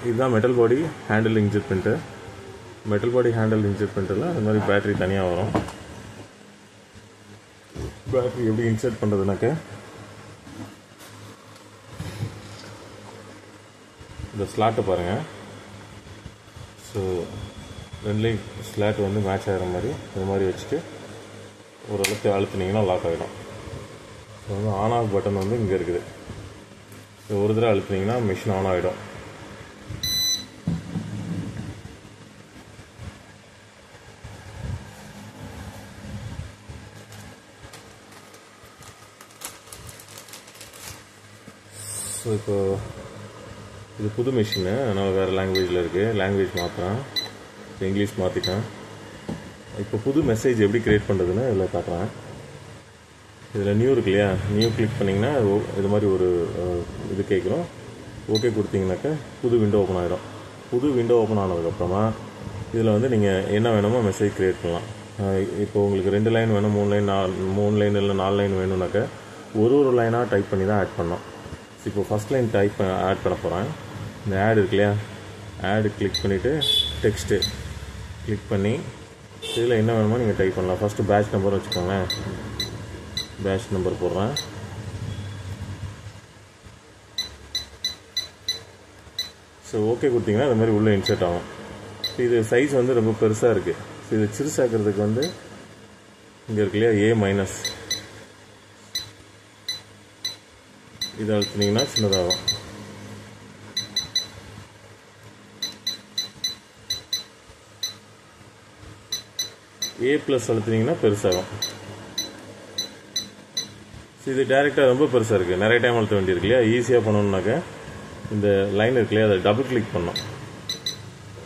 இதுதான் metal body handle inkjet printer. Metal body handle inkjet பிரிண்டரில் அது மாதிரி பேட்டரி தனியாக வரும். பேட்டரி எப்படி இன்சர்ட் பண்ணுறதுனாக்க இந்த ஸ்லாட்டை பாருங்கள். ஸோ ரெண்டுலேயும் ஸ்லாட் வந்து மேட்ச் ஆகிற மாதிரி இது மாதிரி வச்சுட்டு ஓரளவுக்கு அழுத்துனீங்கன்னா லாக் ஆகிடும். ஸோ வந்து ஆன் ஆஃப் பட்டன் வந்து இங்கே இருக்குது. ஸோ ஒரு தடவை அழுத்துனீங்கன்னா மிஷின் ஆன் ஆகிடும். ஸோ இப்போ இது புது மிஷினு, அதனால் வேறு லாங்குவேஜில் இருக்குது. லாங்குவேஜ் மாற்றுறேன், இங்கிலீஷ் மாற்றிட்டேன். இப்போ புது மெசேஜ் எப்படி க்ரியேட் பண்ணுறதுன்னு இதில் காட்டுறேன். இதில் நியூ இருக்கு இல்லையா, நியூ கிளிக் பண்ணிங்கன்னா இது மாதிரி ஒரு இது கேட்குறோம். ஓகே கொடுத்தீங்கன்னாக்கா புது விண்டோ ஓப்பன் ஆகிடும். புது விண்டோ ஓப்பன் ஆனதுக்கப்புறமா இதில் வந்து நீங்கள் என்ன வேணுமோ மெசேஜ் க்ரியேட் பண்ணலாம். இப்போ உங்களுக்கு 2 லைன் வேணும், 3 லைன் இல்லை 4 லைன் வேணும்னாக்கா ஒரு லைனாக டைப் பண்ணி தான் ஆட் பண்ணோம். இப்போ ஃபஸ்ட் லைன் ஆட் பண்ண போகிறேன். இந்த ஆட் இருக்கு இல்லையா, ஆடு கிளிக் பண்ணிவிட்டு டெக்ஸ்ட்டு கிளிக் பண்ணி இதில் என்ன வேணுமோ நீங்கள் டைப் பண்ணலாம். ஃபஸ்ட்டு பேட்ச் நம்பர் வச்சுக்கோங்களேன், பேட்ச் நம்பர் போடுறேன். ஸோ ஓகே கொடுத்தீங்கன்னா அது மாதிரி உள்ளே இன்சர்ட் ஆகும். இது சைஸ் வந்து ரொம்ப பெருசாக இருக்குது. ஸோ இது சிறுசாக்கிறதுக்கு வந்து இங்கே இருக்கு இல்லையா A-, இதை அழுத்தினீங்கன்னா சின்னதாகும். A+ அழுத்தினீங்கன்னா பெருசாகும். இது டைரெக்டாக ரொம்ப பெருசாக இருக்குது, நிறைய டைம் அழுத்த வேண்டியிருக்கு இல்லையா. ஈஸியாக பண்ணணுன்னாக்கா இந்த லைன் இருக்கு இல்லையா, அதை டபுள் கிளிக் பண்ணோம்.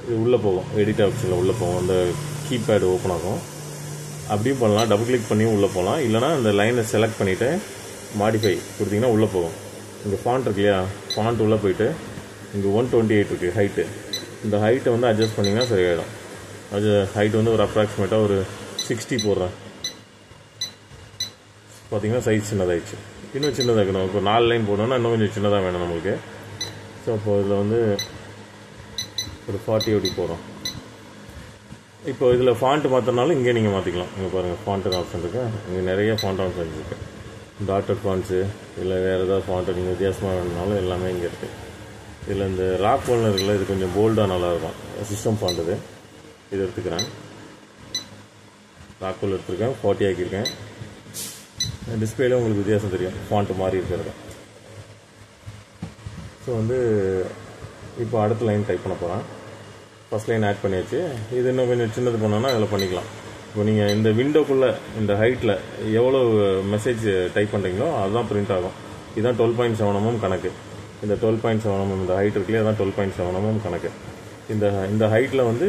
இது உள்ளே போகும், எடிட் ஆப்ஷனில் உள்ளே போகும், அந்த கீபேடு ஓப்பன் ஆகும். அப்படியும் பண்ணலாம், டபுள் கிளிக் பண்ணியும் உள்ளே போகலாம். இல்லைனா இந்த லைனை செலக்ட் பண்ணிவிட்டு மாடிஃபை கொடுத்தீங்கன்னா உள்ளே போகும். இங்கே ஃபாண்ட் இருக்கு இல்லையா, ஃபாண்ட் உள்ளே போயிட்டு இங்கே 128 இருக்குது ஹைட்டு. இந்த ஹைட்டை வந்து அட்ஜஸ்ட் பண்ணிங்கன்னா சரியாயிடும். அது ஹைட் வந்து ஒரு அப்ராக்சிமேட்டாக ஒரு 60 போடுறேன். பார்த்தீங்கன்னா சைஸ் சின்னதாகிடுச்சு. இன்னும் சின்னதாகணும். இப்போ 4 லைன் போடணும்னா இன்னும் கொஞ்சம் சின்னதாக வேணும் நம்மளுக்கு. ஸோ அப்போ இதில் வந்து ஒரு 40 எப்படி போகிறோம். இப்போ இதில் ஃபாண்ட்டு மாற்றினாலும் இங்கே நீங்கள் மாற்றிக்கலாம். இங்கே பாருங்கள் ஃபாண்ட்டு ஆப்ஷன் இருக்குது. இங்கே நிறைய ஃபாண்ட் ஆப்ஷன்ஸ் இருக்குது. டாட்டட் ஃபாண்ட்ஸு இல்லை வேறு ஏதாவது ஃபாண்ட்டு நீங்கள் வித்தியாசமாக வேணுனாலும் எல்லாமே இங்கே இருக்குது. இதில் இந்த ராக் போல்னர் இருக்குல்ல, இது கொஞ்சம் போல்டாக நல்லாயிருக்கும். சிஸ்டம் ஃபாண்ட் இது எடுத்துக்கிறேன். ராக் போல் எடுத்துருக்கேன், 40 ஆக்கியிருக்கேன். டிஸ்பிளேல உங்களுக்கு வித்தியாசம் தெரியும் ஃபாண்ட்டு மாறி இருக்கிறது. ஸோ வந்து இப்போ அடுத்த லைன் டைப் பண்ண போகிறேன். ஃபஸ்ட் லைன் ஆட் பண்ணியாச்சு. இது இன்னும் கொஞ்சம் சின்னது பண்ணோன்னா அதில் பண்ணிக்கலாம். இப்போ நீங்கள் இந்த விண்டோக்குள்ளே இந்த ஹைட்டில் எவ்வளோ மெசேஜ் டைப் பண்ணுறீங்களோ அதுதான் பிரிண்ட் ஆகும். இதுதான் 12.7 mm கணக்கு. இந்த 12.7 mm இந்த ஹைட் இருக்குல்லையே, அதுதான் 12.7 mm கணக்கு. இந்த ஹைட்டில் வந்து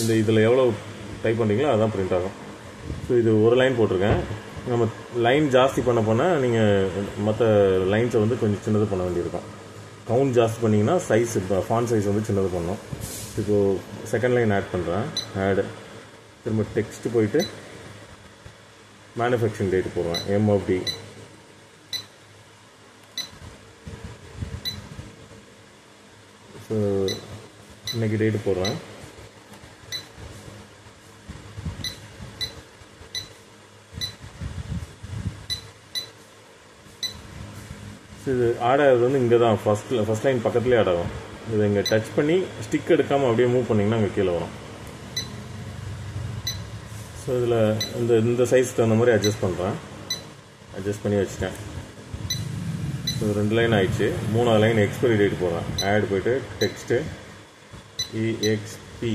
இந்த இதில் எவ்வளோ டைப் பண்ணுறீங்களோ அதுதான் பிரிண்ட் ஆகும். ஸோ இது ஒரு லைன் போட்டிருக்கேன். நம்ம லைன் ஜாஸ்தி பண்ண போனால் நீங்கள் மற்ற லைன்ஸை வந்து கொஞ்சம் சின்னது பண்ண வேண்டியிருக்கும். கவுண்ட் ஜாஸ்தி பண்ணிங்கன்னா சைஸ் ஃபாண்ட் சைஸ் வந்து சின்னது பண்ணணும். இப்போது செகண்ட் லைன் ஆட் பண்ணுறேன். ஆடு திரும்ப டெக்ஸ்ட் போயிட்டு மேனுஃபேக்சரிங் டேட் போடுவேன், MFD. ஸோ இன்னைக்கு டேட்டு போடுறேன். இது ஆட் ஆகிறது வந்து இங்கே தான் ஃபஸ்ட் லைன் பக்கத்துலேயே ஆட் ஆகும். இதை இங்கே டச் பண்ணி ஸ்டிக் எடுக்காமல் அப்படியே மூவ் பண்ணிங்கன்னா அங்கே கீழே வரும். ஸோ இதில் இந்த சைஸ்க்கு தகுந்த மாதிரி அட்ஜஸ்ட் பண்ணுறேன். அட்ஜஸ்ட் பண்ணி வச்சுட்டேன். ஸோ 2 லைன் ஆயிடுச்சு. 3ஆவது லைன் எக்ஸ்பைரி டேட் போடுறேன். ஆட் போய்ட்டு டெக்ஸ்ட்டு EXP.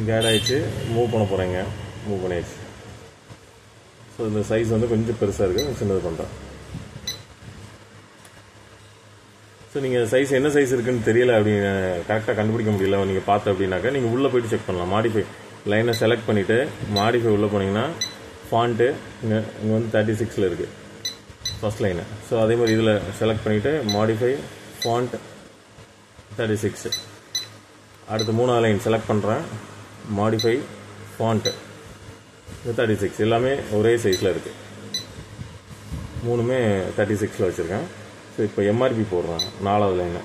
இங்கே ஆட் ஆகிடுச்சு. மூவ் பண்ண போகிறேங்க. மூவ் பண்ணியாச்சு. ஸோ இந்த சைஸ் வந்து கொஞ்சம் பெருசாக இருக்குது, சின்னது பண்ணுறேன். ஸோ நீங்கள் சைஸ் என்ன சைஸ் இருக்குன்னு தெரியல அப்படின்னு கரெக்டாக கண்டுபிடிக்க முடியல நீங்கள் பார்த்து அப்படின்னாக்கா நீங்கள் உள்ளே போய்ட்டு செக் பண்ணலாம். மாடிஃபை லைனை செலக்ட் பண்ணிவிட்டு மாடிஃபை உள்ளே போனீங்கன்னா ஃபாண்ட்டு இங்கே வந்து 36 இருக்குது. First line. ஸோ அதே மாதிரி இதில் செலக்ட் பண்ணிவிட்டு மாடிஃபை ஃபாண்ட் 36. அடுத்து 3வது லைன் செலக்ட் பண்ணுறேன், மாடிஃபை ஃபாண்ட் 36. எல்லாமே ஒரே சைஸில் இருக்குது, 3மே 36ல் வச்சுருக்கேன். ஸோ இப்போ எம்ஆர்பி போடுறேன் 4வது லைனு.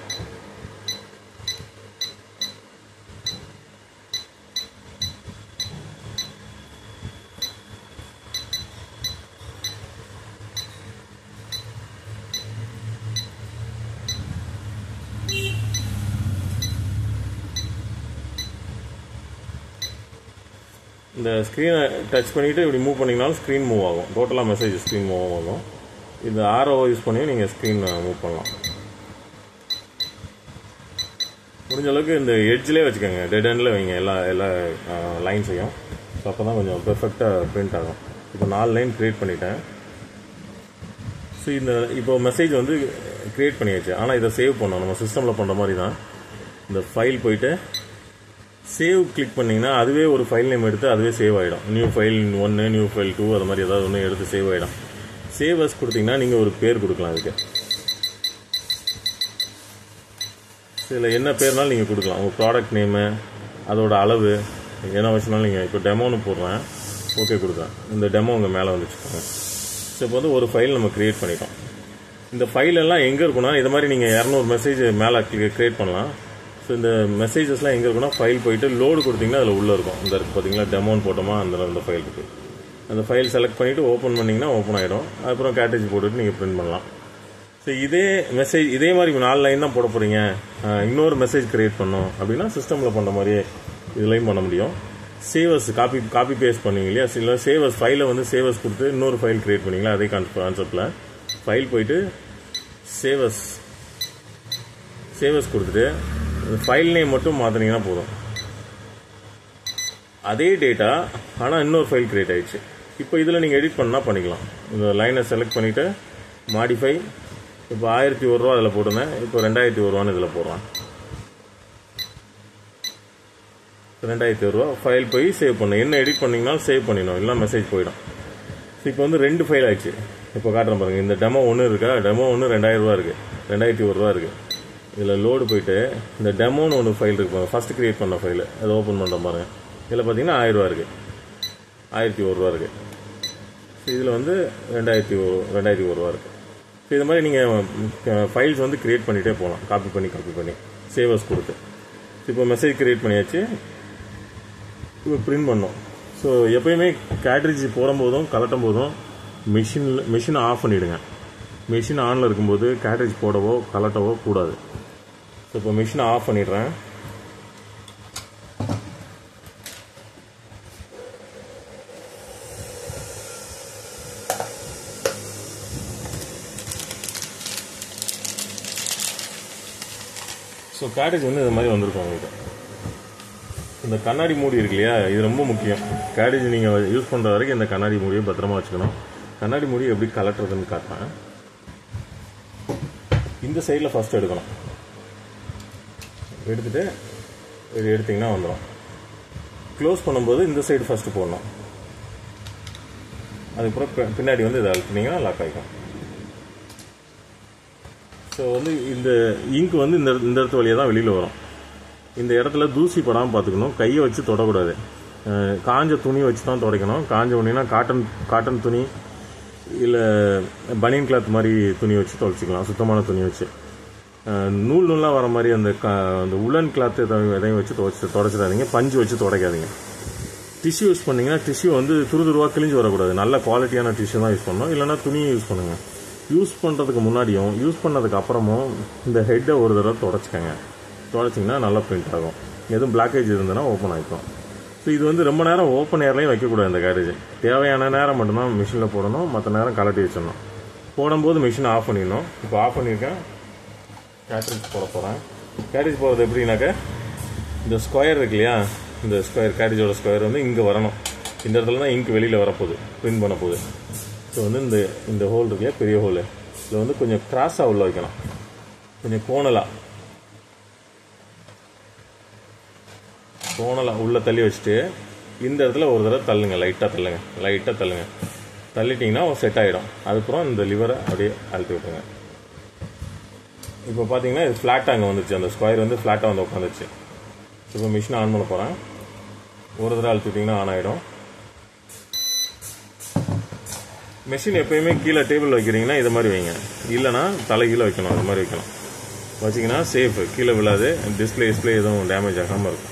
இந்த ஸ்க்ரீனை டச் பண்ணிவிட்டு இப்படி மூவ் பண்ணிங்கனாலும் ஸ்க்ரீன் மூவ் ஆகும், டோட்டலாக மெசேஜ் ஸ்க்ரீன் மூவ் ஆகும். இந்த ஆரோவை யூஸ் பண்ணி நீங்கள் ஸ்க்ரீன் மூவ் பண்ணலாம். முடிஞ்ச அளவுக்கு இந்த எட்ஜ்லேயே வச்சுக்கோங்க, டெட் எண்டில் வைங்க எல்லா லைன்ஸையும். ஸோ அப்போ தான் கொஞ்சம் பெர்ஃபெக்டாக பிரிண்ட் ஆகும். இப்போ 4 லைன் க்ரியேட் பண்ணிட்டேன். ஸோ இப்போ மெசேஜ் வந்து க்ரியேட் பண்ணியாச்சு. ஆனால் இதை சேவ் பண்ணோம், நம்ம சிஸ்டமில் பண்ணுற மாதிரி தான். இந்த ஃபைல் போயிட்டு சேவ் கிளிக் பண்ணிங்கன்னா அதுவே ஒரு ஃபைல் நேம் எடுத்து அதுவே சேவ் ஆகிடும். நியூ ஃபைல் 1, நியூ ஃபைல் 2, அது மாதிரி ஏதாவது ஒன்று எடுத்து சேவ் ஆகிடும். சேவர்ஸ் கொடுத்தீங்கன்னா நீங்கள் ஒரு பேர் கொடுக்கலாம். அதுக்கு சில என்ன பேர்னாலும் நீங்கள் கொடுக்கலாம். உங்கள் ப்ராடக்ட் நேமு, அதோட அளவு என்ன வச்சுனாலும் நீங்கள். இப்போ டெமோன்னு போடுறேன், ஓகே கொடுக்குறேன். இந்த டெமோ உங்கள் மேலே வந்துச்சுக்கோங்க. ஸோ இப்போ வந்து ஒரு ஃபைல் நம்ம க்ரியேட் பண்ணிட்டோம். இந்த ஃபைலெல்லாம் எங்கே இருக்குன்னா, இது மாதிரி நீங்கள் 200 மெசேஜ் மேலே க்ரியேட் பண்ணலாம். ஸோ இந்த மெசேஜஸ்லாம் எங்கே இருக்குன்னா, ஃபைல் போயிட்டு லோடு கொடுத்தீங்கன்னா அதில் உள்ளே இருக்கும். இந்த இருக்குது பார்த்தீங்களா, டெமோன்னு போட்டோமா அந்த ஃபைல் இருக்குது. அந்த ஃபைல் செலக்ட் பண்ணிவிட்டு ஓப்பன் பண்ணிங்கன்னா ஓப்பன் ஆகிடும். அப்புறம் கேட்டேஜ் போட்டுட்டு நீங்கள் பிரிண்ட் பண்ணலாம். ஸோ இதே மாதிரி 4 லைன் தான் போட போகிறீங்க, இன்னொரு மெசேஜ் க்ரியேட் பண்ணோம் அப்படின்னா சிஸ்டமில் பண்ணுற மாதிரியே இதுலையும் பண்ண முடியும். சேவர்ஸ் காப்பி பேஸ்ட் பண்ணுவீங்க இல்லையா, சில சேவர்ஸ் ஃபைலை வந்து சேவர்ஸ் கொடுத்து இன்னொரு ஃபைல் க்ரியேட் பண்ணிங்களா, அதே கான்செப்டில் ஃபைல் போயிட்டு சேவர்ஸ் கொடுத்துட்டு ஃபைல் நேம் மட்டும் மாற்றினீங்கன்னா போதும். அதே டேட்டா ஆனால் இன்னொரு ஃபைல் க்ரியேட் ஆகிடுச்சு. இப்போ இதில் நீங்கள் எடிட் பண்ணால் பண்ணிக்கலாம். இந்த லைனை செலக்ட் பண்ணிவிட்டு மாடிஃபை, இப்போ 1001 ரூபா அதில் போட்டுருந்தேன், இப்போ 2001 ரூபான்னு இதில் போடுறேன். 2001 ரூபா ஃபைல் போய் சேவ் பண்ணணும். என்ன எடிட் பண்ணிங்கனாலும் சேவ் பண்ணிடணும், இல்லை மெசேஜ் போயிடும். ஸோ இப்போ வந்து 2 ஃபைல் ஆயிடுச்சு. இப்போ காட்டுறேன் பாருங்கள். இந்த டெமோ 1 இருக்கா, டெமோ 1 2000 ரூபா இருக்குது, 2001 ரூபா இருக்குது. இதில் லோடு போயிட்டு இந்த டெமோன்னு ஒன்று ஃபைல் இருக்கு பாருங்கள், ஃபஸ்ட்டு க்ரியேட் பண்ண ஃபைல், அதை ஓப்பன் பண்ணுற பாருங்கள். இதில் பார்த்தீங்கன்னா 1000 ரூபா இருக்குது, 1001 ரூபா இருக்குது. ஸோ இதில் வந்து 2001 ரூபா இருக்குது. ஸோ இது மாதிரி நீங்கள் ஃபைல்ஸ் வந்து க்ரியேட் பண்ணிகிட்டே போகலாம், காப்பி பண்ணி சேவர்ஸ் கொடுத்து. இப்போ மெசேஜ் க்ரியேட் பண்ணியாச்சு. இப்போ பிரிண்ட் பண்ணோம். ஸோ எப்போயுமே கேட்ரிட்ஜ் போடும்போதும் கலட்டும் போதும் மிஷினை ஆஃப் பண்ணிவிடுங்க. மிஷின் ஆனில் இருக்கும்போது கேட்ரிட்ஜ் போடவோ கலட்டவோ கூடாது. ஸோ இப்போ மிஷினை ஆஃப் பண்ணிடுறேன். ஸோ கேட்ரிட்ஜ் வந்து இது மாதிரி வந்திருக்கும் உங்களுக்கு. இந்த கண்ணாடி மூடி இருக்கு இல்லையா, இது ரொம்ப முக்கியம். கேட்ரிட்ஜ் நீங்கள் யூஸ் பண்ணுற வரைக்கும் இந்த கண்ணாடி மூடியை பத்திரமா வச்சுக்கணும். கண்ணாடி மூடி எப்படி கலட்டுறதுன்னு காட்டுறேன். இந்த சைடில் ஃபஸ்ட்டு எடுக்கணும். எடுத்துகிட்டு இது எடுத்திங்கன்னா வந்துடும். க்ளோஸ் பண்ணும்போது இந்த சைடு ஃபஸ்ட்டு போடணும். அதுக்கப்புறம் பின்னாடி வந்து இதை அழுத்தினீங்கன்னா லாக் ஆகிக்கும். ஸோ வந்து இந்த இங்க் வந்து இந்த இடத்து வழியாக தான் வெளியில் வரும். இந்த இடத்துல தூசி படாமல் பார்த்துக்கணும். கையை வச்சு தொடக்கூடாது. காஞ்ச துணி வச்சு தான் துடைக்கணும். காஞ்ச துணினா காட்டன் துணி இல்லை பனியன் கிளாத் மாதிரி துணி வச்சு துடைச்சிக்கலாம், சுத்தமான துணி வச்சு. நூலாக வர மாதிரி அந்த உலன் கிளாத்து எதையும் வச்சு துடைச்சிடாதீங்க. பஞ்சு வச்சு துடைக்காதீங்க. டிஷ்யூ யூஸ் பண்ணிங்கன்னா டிஷ்யூ வந்து துருதுருவாக கிழிஞ்சு வரக்கூடாது. நல்ல குவாலிட்டியான டிஷ்யூ தான் யூஸ் பண்ணணும். இல்லைனா துணியை யூஸ் பண்ணுங்கள். யூஸ் பண்ணுறதுக்கு முன்னாடியும் யூஸ் பண்ணதுக்கு அப்புறமும் இந்த ஹெட்டை ஒரு தடவை துடைச்சிக்கங்க. துடைச்சிங்கன்னா நல்லா பிரிண்ட் ஆகும். எதுவும் பிளாக்கேஜ் இருந்ததுன்னா ஓப்பன் ஆகிக்கும். ஸோ இது வந்து ரொம்ப நேரம் ஓப்பன் ஏர்லையும் வைக்கக்கூடாது. இந்த கேரேஜ் தேவையான நேரம் மட்டும்தான் மிஷினில் போடணும், மற்ற நேரம் கலட்டி வச்சிடணும். போடும்போது மிஷினை ஆஃப் பண்ணிடணும். இப்போ ஆஃப் பண்ணியிருக்கேன். கேட்ரிட்ஜ் போட போகிறேன். கேட்ரிட்ஜ் போகிறது எப்படின்னாக்க, இந்த ஸ்கொயர் இருக்கு இல்லையா, இந்த ஸ்கொயர் கேட்ரிட்ஜோட ஸ்கொயர் வந்து இங்கே வரணும். இந்த இடத்துல தான் இங்க் வெளியில் வரப்போகுது, பிரிண்ட் பண்ண போகுது. ஸோ வந்து இந்த ஹோல் இருக்கு இல்லையா, பெரிய ஹோலு, இதில் வந்து கொஞ்சம் கிராஸாக உள்ள வைக்கலாம், கொஞ்சம் கோணலாக உள்ளே தள்ளி வச்சுட்டு இந்த இடத்துல ஒரு தடவை தள்ளுங்க, லைட்டாக தள்ளுங்க. தள்ளிட்டிங்கன்னா செட் ஆகிடும். அதுக்கப்புறம் இந்த லிவரை அப்படியே அழுத்தி விட்டுருங்க. இப்போ பார்த்தீங்கன்னா இது ஃப்ளாட்டாக அங்கே வந்துச்சு, அந்த ஸ்கொயர் வந்து ஃப்ளாட்டாக வந்து உட்காந்துச்சு. இப்போ மிஷினை ஆன் பண்ண போகிறேன். ஒரு தடவை அழுத்திட்டிங்கன்னா ஆன் ஆகிடும். மிஷின் எப்போயுமே கீழே டேபிள் வைக்கிறீங்கன்னா இது மாதிரி வைங்க, இல்லைனா தலை கீழே வைக்கணும். அது மாதிரி வைக்கணும். வச்சிங்கன்னா சேஃப், கீழே விழாது, டிஸ்பிளே எதுவும் டேமேஜ் ஆகாமல் இருக்கும்.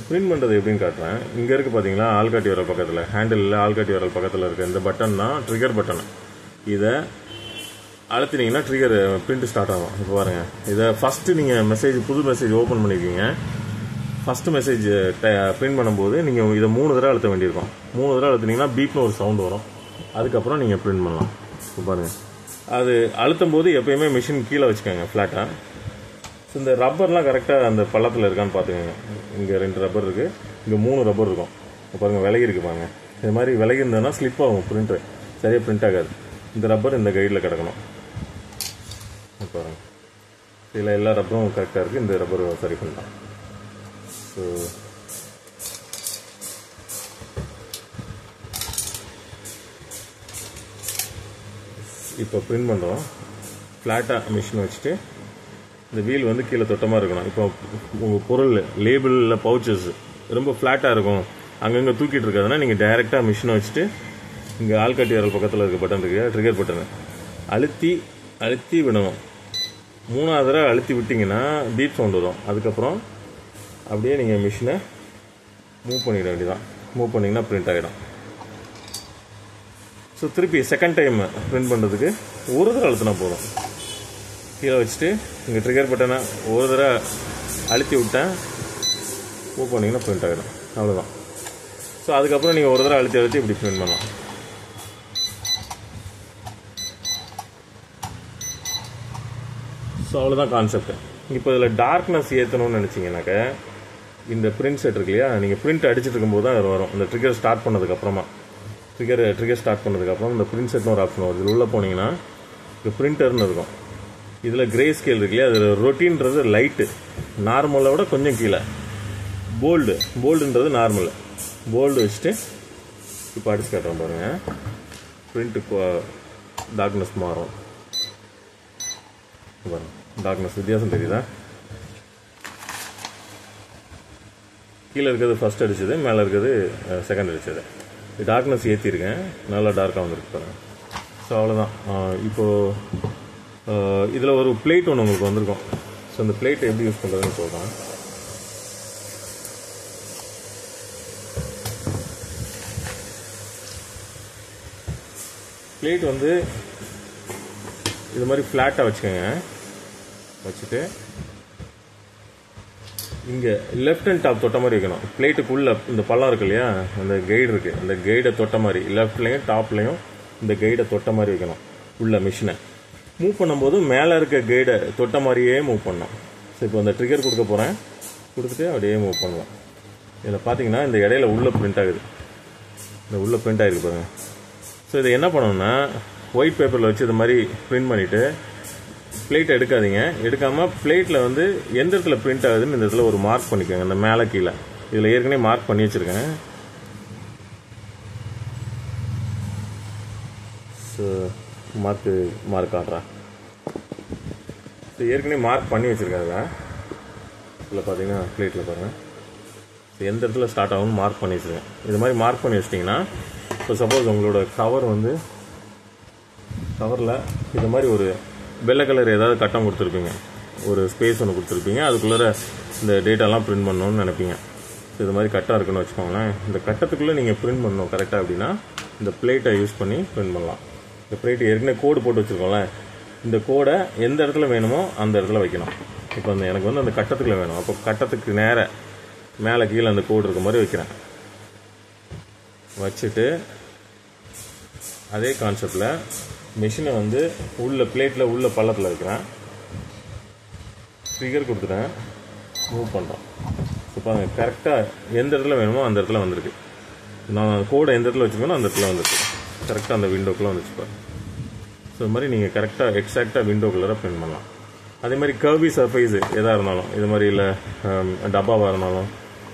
பிரிண்ட் பண்ணுறது எப்படின்னு காட்டுறேன். இங்கே இருக்குது பார்த்தீங்களா, ஆள்காட்டி வரல் பக்கத்தில், ஹேண்டிலில் ஆள்காட்டி வரல் பக்கத்தில் இருக்குது இந்த பட்டன் தான் ட்ரிகர் பட்டன். இதை அழுத்தினீங்கன்னா ட்ரிகர் பிரிண்ட் ஸ்டார்ட் ஆகும். இப்போ பாருங்கள், இதை ஃபஸ்ட்டு நீங்கள் மெசேஜ் புது மெசேஜ் ஓப்பன் பண்ணியிருக்கீங்க. ஃபஸ்ட்டு மெசேஜ் பிரிண்ட் பண்ணும்போது நீங்கள் இதை 3 தடவை அழுத்த வேண்டியிருக்கும். 3 தடவை அழுத்தினீங்கன்னா பீப்னு ஒரு சவுண்டு வரும். அதுக்கப்புறம் நீங்கள் பிரிண்ட் பண்ணலாம். இப்போ பாருங்கள், அது அழுத்தும் போது எப்போயுமே மிஷின் கீழே வச்சுக்கோங்க ஃப்ளாட்டாக. ஸோ இந்த ரப்பர்லாம் கரெக்டாக அந்த பள்ளத்தில் இருக்கான்னு பார்த்துக்கோங்க. இங்கே 2 ரப்பர் இருக்குது, இங்கே 3 ரப்பர் இருக்கும். பாருங்கள் விலகி இருக்கு பாருங்கள். இது மாதிரி விலகி இருந்ததுன்னா ஸ்லிப் ஆகும், பிரிண்ட்டு சரியாக பிரிண்ட் ஆகாது. இந்த ரப்பர் இந்த கைடில் கிடக்கணும். பாருங்கள், இதில் எல்லா ரப்பரும் கரெக்டாக இருக்குது. இந்த ரப்பர் சரி பண்ணலாம். ஸோ இப்போ பிரிண்ட் பண்ணுறோம். ஃப்ளாட்டாக மிஷின் வச்சுட்டு இந்த வீல் வந்து கீழே தொட்டமாக இருக்கணும். இப்போ உங்கள் பொருள் லேபிளில் பவுச்சஸ் ரொம்ப ஃப்ளாட்டாக இருக்கும், அங்கங்கே தூக்கிட்டு இருக்காதுன்னா நீங்கள் டைரெக்டாக மிஷினை வச்சுட்டு இங்கே ஆள்காட்டி வரல் பக்கத்தில் இருக்க பட்டன் இருக்கு, ட்ரிகர் பட்டனு அழுத்தி விடணும். 3வது தடவை அழுத்தி விட்டிங்கன்னா பீப் சவுண்ட் வரும். அதுக்கப்புறம் அப்படியே நீங்கள் மிஷினை மூவ் பண்ணிட வேண்டியதான். மூவ் பண்ணிங்கன்னா பிரிண்ட் ஆகிடும். ஸோ திருப்பி செகண்ட் டைம் பிரிண்ட் பண்ணுறதுக்கு ஒரு தடவை அழுத்தினா போதும். கீழே வச்சுட்டு இங்கே ட்ரிகர் பட்டனை ஒரு தடவை அழுத்தி விட்டேன், மூவ் பண்ணிங்கன்னா பிரிண்ட் ஆகிடும். அவ்வளோதான். ஸோ அதுக்கப்புறம் நீங்கள் ஒரு தடவை அழுத்தி இப்படி பிரிண்ட் பண்ணலாம். ஸோ அவ்வளோதான் கான்செப்ட். இப்போ இதில் டார்க்னஸ் ஏற்றணும்னு நினச்சிங்கனாக்க இந்த பிரிண்ட் செட் இருக்கு இல்லையா, நீங்கள் பிரிண்ட் அடிச்சுட்டு இருக்கும்போது தான் அது வரும். இந்த ட்ரிகர் ஸ்டார்ட் பண்ணதுக்கப்புறமா ட்ரிகர் ஸ்டார்ட் பண்ணதுக்கப்புறம் இந்த பிரிண்ட் செட்னு ஒரு ஆப்ஷன் வரும். இதில் உள்ளே போனீங்கன்னா இது பிரிண்டர்னு இருக்கும். இதில் கிரே ஸ்கேல் இருக்கு இல்லையா, அதில் ரொட்டீன்றது லைட்டு, நார்மலை விட கொஞ்சம் கீழே. போல்டுன்றது நார்மல். போல்டு வச்சுட்டு இப்போ அடிச்சு காட்டுறோம் பாருங்கள். பிரிண்ட்டு டார்க்னஸ் மாறும் பாருங்கள். டார்க்னஸ் வித்தியாசம் தெரியுதா? கீழே இருக்கிறது ஃபஸ்ட் அடிச்சது, மேலே இருக்கிறது செகண்ட் அடிச்சது. டார்க்னஸ் ஏற்றிருக்கேன், நல்லா டார்க்காக வந்துருக்கு பாருங்கள். ஸோ அவ்வளோதான். இப்போது இதில் ஒரு பிளேட் ஒன்று உங்களுக்கு வந்திருக்கும். ஸோ அந்த பிளேட்டை எப்படி யூஸ் பண்ணுறதுன்னு சொல்கிறேன். பிளேட் வந்து இது மாதிரி ஃப்ளாட்டாக வச்சுக்கோங்க. வச்சுட்டு இங்கே லெஃப்ட் அண்ட் டாப் தொட்ட மாதிரி வைக்கணும். பிளேட்டுக்குள்ளே இந்த பள்ளம் இருக்கு இல்லையா, அந்த கைடு இருக்குது, அந்த கைடை தொட்ட மாதிரி லெஃப்ட்லேயும் டாப்லேயும் இந்த கைடை தொட்ட மாதிரி வைக்கணும். உள்ள மிஷினை மூவ் பண்ணும்போது மேலே இருக்க கைடை தொட்ட மாதிரியே மூவ் பண்ணணும். ஸோ இப்போ அந்த ட்ரிகர் கொடுக்க போகிறேன், கொடுத்துட்டு அப்படியே மூவ் பண்ணலாம். இதில் பார்த்தீங்கன்னா இந்த இடையில உள்ள பிரிண்ட் ஆகுது, இந்த உள்ள பிரிண்ட் ஆகிருக்கு பாருங்கள். ஸோ இதை என்ன பண்ணணும்னா ஒயிட் பேப்பரில் வச்சு இது மாதிரி பிரிண்ட் பண்ணிவிட்டு பிளேட்டை எடுக்காதீங்க. எடுக்காமல் பிளேட்டில் வந்து எந்த இடத்துல பிரிண்ட் ஆகுதுன்னு இந்த இடத்துல ஒரு மார்க் பண்ணிக்கோங்க. இந்த மேலே கீழே இதில் ஏற்கனவே மார்க் பண்ணி வச்சுருக்கேன். ஸோ மார்க் காட்டுறேன். ஸோ ஏற்கனவே மார்க் பண்ணி வச்சுருக்காங்க. இதில் பார்த்தீங்கன்னா பிளேட்டில் பாருங்கள், ஸோ எந்த இடத்துல ஸ்டார்ட் ஆகும்னு மார்க் பண்ணி வச்சுருக்கேன். இது மாதிரி மார்க் பண்ணி வச்சிட்டிங்கன்னா இப்போ சப்போஸ் உங்களோட கவர் வந்து கவரில் இது மாதிரி ஒரு வெள்ளை கலர் ஏதாவது கட்டம் கொடுத்துருப்பீங்க, ஒரு ஸ்பேஸ் ஒன்று கொடுத்துருப்பீங்க, அதுக்குள்ளே இந்த டேட்டாலாம் பிரிண்ட் பண்ணணும்னு நினைப்பீங்க. ஸோ இது மாதிரி கட்டம் இருக்குன்னு வச்சுக்கோங்களேன். இந்த கட்டத்துக்குள்ளே நீங்கள் பிரிண்ட் பண்ணணும் கரெக்டாக. அப்படின்னா இந்த பிளேட்டை யூஸ் பண்ணி பிரிண்ட் பண்ணலாம். இந்த பிளேட்டு ஏற்கனவே கோடு போட்டு வச்சுருக்கோம்ல, இந்த கோடை எந்த இடத்துல வேணுமோ அந்த இடத்துல வைக்கணும். இப்போ எனக்கு வந்து அந்த கட்டத்துக்குள்ளே வேணும், அப்போ கட்டத்துக்கு நேராக மேலே கீழே அந்த கோடு இருக்க மாதிரி வைக்கிறேன். வச்சுட்டு அதே கான்செப்டில் மிஷினை வந்து உள்ள பிளேட்டில் உள்ள பள்ளத்தில் வைக்கிறேன். ட்ரிகர் கொடுத்துட்டேன், மூவ் பண்ணுறோம். இப்போ கரெக்டாக எந்த இடத்துல வேணுமோ அந்த இடத்துல வந்திருக்கு. நான் கோடை எந்த இடத்துல வச்சுக்கணும் அந்த இடத்துல வந்துருக்கு. கரெக்டாக அந்த விண்டோக்குள்ளே வந்துச்சுப்பா. ஸோ இது மாதிரி நீங்கள் கரெக்டாக எக்ஸாக்டாக விண்டோக்குள்ளே பிரிண்ட் பண்ணலாம். அதே மாதிரி கர்வி சர்ஃபேஸு எதாக இருந்தாலும், இது மாதிரி இல்லை டப்பாவாக இருந்தாலும்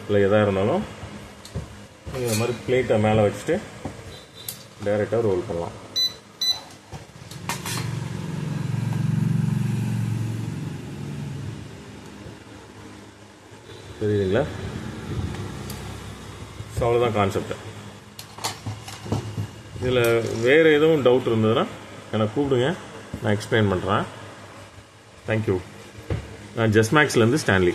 இல்லை எதாக இருந்தாலும் இந்த மாதிரி பிளேட்டை மேலே வச்சுட்டு டைரெக்டாக ரோல் பண்ணலாம். தெரியுதுங்களா? ஸோ அவ்வளோதான் கான்செப்ட். இதில் வேறு எதுவும் டவுட் இருந்ததுன்னா எனக்கு கூப்பிடுங்க, நான் எக்ஸ்பிளைன் பண்ணுறேன். தேங்க்யூ. நான் ஜஸ்மேக்ஸ்லேருந்து ஸ்டான்லி.